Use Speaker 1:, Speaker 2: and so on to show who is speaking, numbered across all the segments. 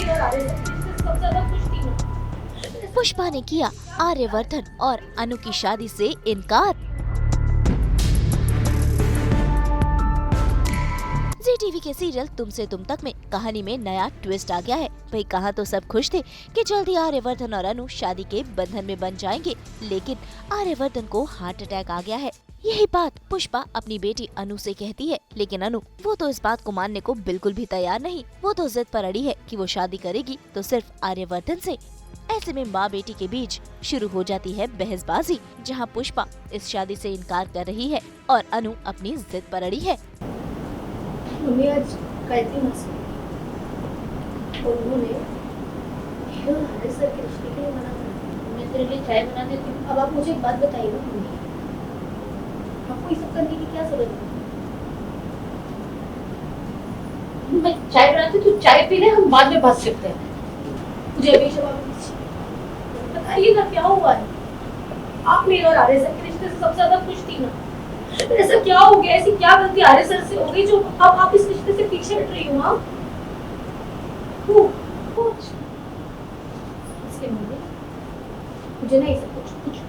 Speaker 1: मेरे और आर्यवर्धन के रिश्ते से सबसे ज्यादा खुश थी मैं।
Speaker 2: पुष्पा ने किया आर्यवर्धन और अनु की शादी से इनकार। जी टीवी के सीरियल तुमसे तुम तक में कहानी में नया ट्विस्ट आ गया है। भाई कहाँ तो सब खुश थे कि जल्दी आर्यवर्धन और अनु शादी के बंधन में बन जाएंगे, लेकिन आर्यवर्धन को हार्ट अटैक आ गया है। यही बात पुष्पा अपनी बेटी अनु से कहती है, लेकिन अनु वो तो इस बात को मानने को बिल्कुल भी तैयार नहीं। वो तो जिद पर अड़ी है कि वो शादी करेगी तो सिर्फ आर्यवर्धन से। ऐसे में माँ बेटी के बीच शुरू हो जाती है बहसबाजी, जहाँ पुष्पा इस शादी से इनकार कर रही है और अनु अपनी जिद पर अड़ी है।
Speaker 1: मम्मी आज गई थी मस्जिद और उन्होंने मेरे और हारिस सर के रिश्ते के लिए मना कर। मैं तेरे लिए चाय बना देती हूँ। अब आप मुझे एक बात बताइए ना मम्मी, आपको ये सब करने की क्या जरूरत है? मैं चाय बनाती हूँ, तू चाय पी ले, हम बाद में बात करते हैं। मुझे अभी जवाब दीजिए, बताइए ना क्या हुआ है? आप मेरे और आर्य सर के रिश्ते से सबसे ज्यादा खुश थी ना, ऐसा क्या हो गया? ऐसी क्या गलती आर्य सर से हो गई जो अब आप इस रिश्ते से पीछे हट रही हो? हाँ कुछ इसके मुझे ना ये सब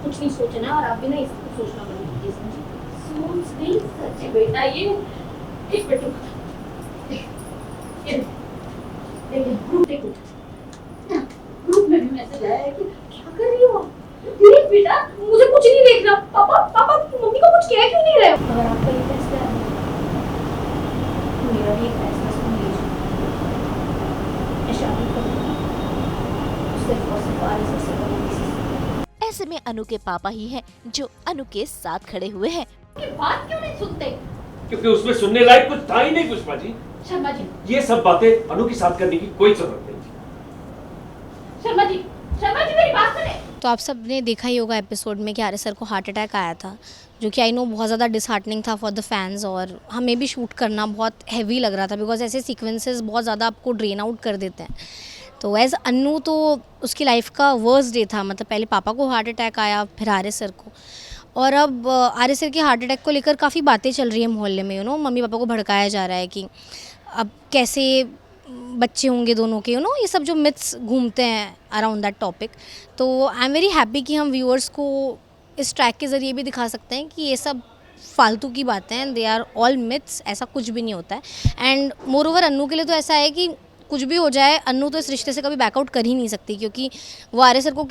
Speaker 1: कुछ नहीं सोचना, और आप भी ना ये सब कुछ सोचना बंद कीजिए, समझे? सोच नहीं सच है बेटा, ये एक मिनट रुको, ये ग्रुप में भी मैसेज आया है कि क्या कर रही हो? देख बेटा, मुझे कुछ नहीं देखना। पापा मम्मी को कुछ कह क्यों नहीं रहे हो? अगर आपका ये फैसला है तो मेरा भी एक फैसला सुन लीजिए। मैं शादी करूंगी, सिर्फ और सिर्फ आर्य सर से करूंगी।
Speaker 2: ऐसे में अनु के पापा ही हैं जो अनु के साथ खड़े हुए हैं।
Speaker 1: की बात क्यों नहीं सुनते?
Speaker 3: क्योंकि उसमें सुनने लायक कुछ था ही नहीं पुष्पा जी।
Speaker 1: शर्मा जी,
Speaker 3: ये सब बातें अनु के साथ करने की कोई जरूरत नहीं थी।
Speaker 1: शर्मा जी मेरी बात सुने।
Speaker 4: तो आप सब ने देखा ही होगा एपिसोड में कि आर्य सर को हार्ट अटैक आया था, जो कि आई नो बहुत ज़्यादा डिसहार्टनिंग था फॉर द फैंस, और हमें भी शूट करना बहुत हैवी लग रहा था बिकॉज ऐसे सीक्वेंसेस बहुत ज़्यादा आपको ड्रेन आउट कर देते हैं। तो एज अनु तो उसकी लाइफ का वर्स्ट डे था, मतलब पहले पापा को हार्ट अटैक आया, फिर आर्य सर को, और अब आर्य सर के हार्ट अटैक को लेकर काफ़ी बातें चल रही है मोहल्ले में। मम्मी पापा को भड़काया जा रहा है कि अब कैसे बच्चे होंगे दोनों के, ये सब जो मिथ्स घूमते हैं अराउंड दैट टॉपिक। तो आई एम वेरी हैप्पी कि हम व्यूअर्स को इस ट्रैक के ज़रिए भी दिखा सकते हैं कि ये सब फालतू की बातें हैं, दे आर ऑल मिथ्स, ऐसा कुछ भी नहीं होता है। एंड मोर ओवर अनु के लिए तो ऐसा है कि कुछ भी हो जाए, अनु तो इस रिश्ते से कभी बैकआउट कर ही नहीं सकती, क्योंकि वो आर्य सर को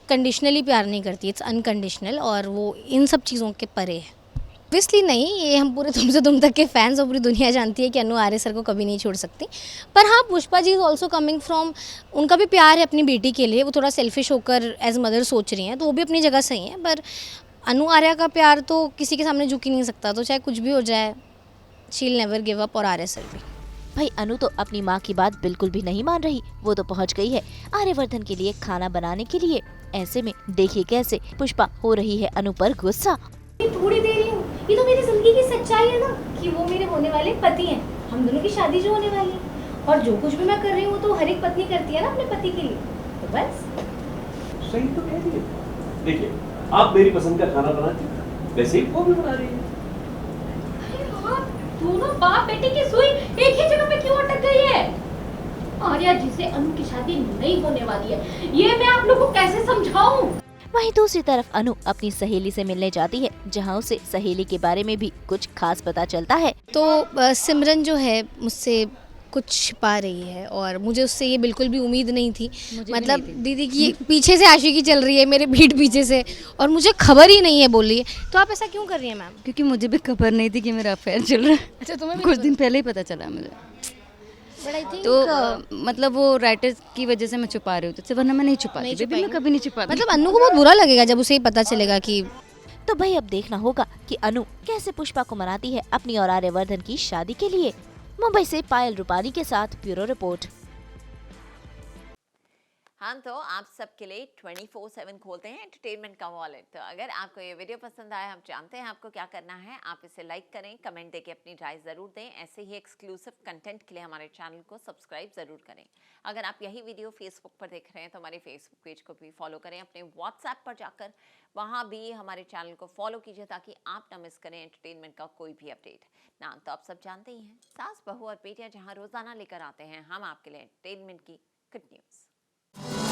Speaker 4: कंडीशनली प्यार नहीं करती, इट्स अनकंडीशनल, और वो इन सब चीज़ों के परे है। ऑब्वियसली नहीं, ये हम पूरे तुमसे तुम तक के फैंस और पूरी दुनिया जानती है कि अनु आर्य सर को कभी नहीं छोड़ सकती। पर हाँ, Pushpa ji is also coming from, उनका भी प्यार है अपनी बेटी के लिए, वो थोड़ा सेल्फिश होकर एज मदर सोच रही हैं, तो वो भी अपनी जगह सही है। पर अनु आर्या का प्यार तो किसी के सामने झुक ही नहीं सकता, तो चाहे कुछ भी हो जाए, she will never give up, और आर्य सर भी।
Speaker 2: भाई अनु तो अपनी माँ की बात बिल्कुल भी नहीं मान रही, वो तो पहुँच गई है आर्यवर्धन के लिए खाना बनाने के लिए। ऐसे में देखिए कैसे पुष्पा हो रही है अनु पर गुस्सा।
Speaker 1: थोड़ी देर ही हूँ, ये तो मेरी जिंदगी की सच्चाई है ना कि वो मेरे होने वाले पति हैं, हम दोनों की शादी जो होने वाली है, और जो कुछ भी मैं कर रही हूँ तो हर एक पत्नी करती है ना अपने पति के लिए, तो बस।
Speaker 3: सही तो कह रही है। देखिए, आप मेरी पसंद का खाना बनाती हैं, वैसे ही वो भी बना रही है।
Speaker 1: अरे हाँ, दोनों बाप बेटे की सुई एक ही जगह पे क्यों अटक गई है? आर्या जी से अनु की शादी नहीं होने वाली है, ये मैं आप लोगों को कैसे समझाऊं?
Speaker 2: वहीं दूसरी तरफ अनु अपनी सहेली से मिलने जाती है, जहां उसे सहेली के बारे में भी कुछ खास पता चलता है।
Speaker 4: तो सिमरन जो है मुझसे कुछ छिपा रही है, और मुझे उससे ये बिल्कुल भी उम्मीद नहीं थी। मतलब दीदी की पीछे से आशिकी चल रही है मेरे पीठ पीछे से, और मुझे खबर ही नहीं है बोल रही है। तो आप ऐसा क्यों कर रही हैं मैम?
Speaker 5: क्योंकि मुझे भी खबर नहीं थी कि मेरा अफेयर चल रहा है।
Speaker 4: अच्छा, तुम्हें भी
Speaker 5: कुछ दिन पहले ही पता चला मुझे। तो मतलब वो राइटर की वजह से मैं छुपा रही हूँ, तो वरना मैं नहीं छुपाती, बेबी मैं कभी नहीं छुपाती।
Speaker 4: मतलब अनु को बहुत बुरा लगेगा जब उसे पता चलेगा कि।
Speaker 2: तो भाई अब देखना होगा कि अनु कैसे पुष्पा को मनाती है अपनी और आर्यवर्धन की शादी के लिए। मुंबई से पायल रूपानी के साथ ब्यूरो रिपोर्ट।
Speaker 6: हम तो आप सबके लिए 24/7 खोलते हैं एंटरटेनमेंट का वॉलेट। तो अगर आपको ये वीडियो पसंद आया, हम जानते हैं आपको क्या करना है, आप इसे लाइक करें, कमेंट देके अपनी राय ज़रूर दें। ऐसे ही एक्सक्लूसिव कंटेंट के लिए हमारे चैनल को सब्सक्राइब ज़रूर करें। अगर आप यही वीडियो फेसबुक पर देख रहे हैं तो हमारे फेसबुक पेज को भी फॉलो करें। अपने व्हाट्सएप पर जाकर वहाँ भी हमारे चैनल को फॉलो कीजिए ताकि आप ना मिस करें एंटरटेनमेंट का कोई भी अपडेट। नाम तो आप सब जानते ही हैं, सास बहू और बेटियाँ जहाँ रोज़ाना लेकर आते हैं हम आपके लिए एंटरटेनमेंट की गुड न्यूज।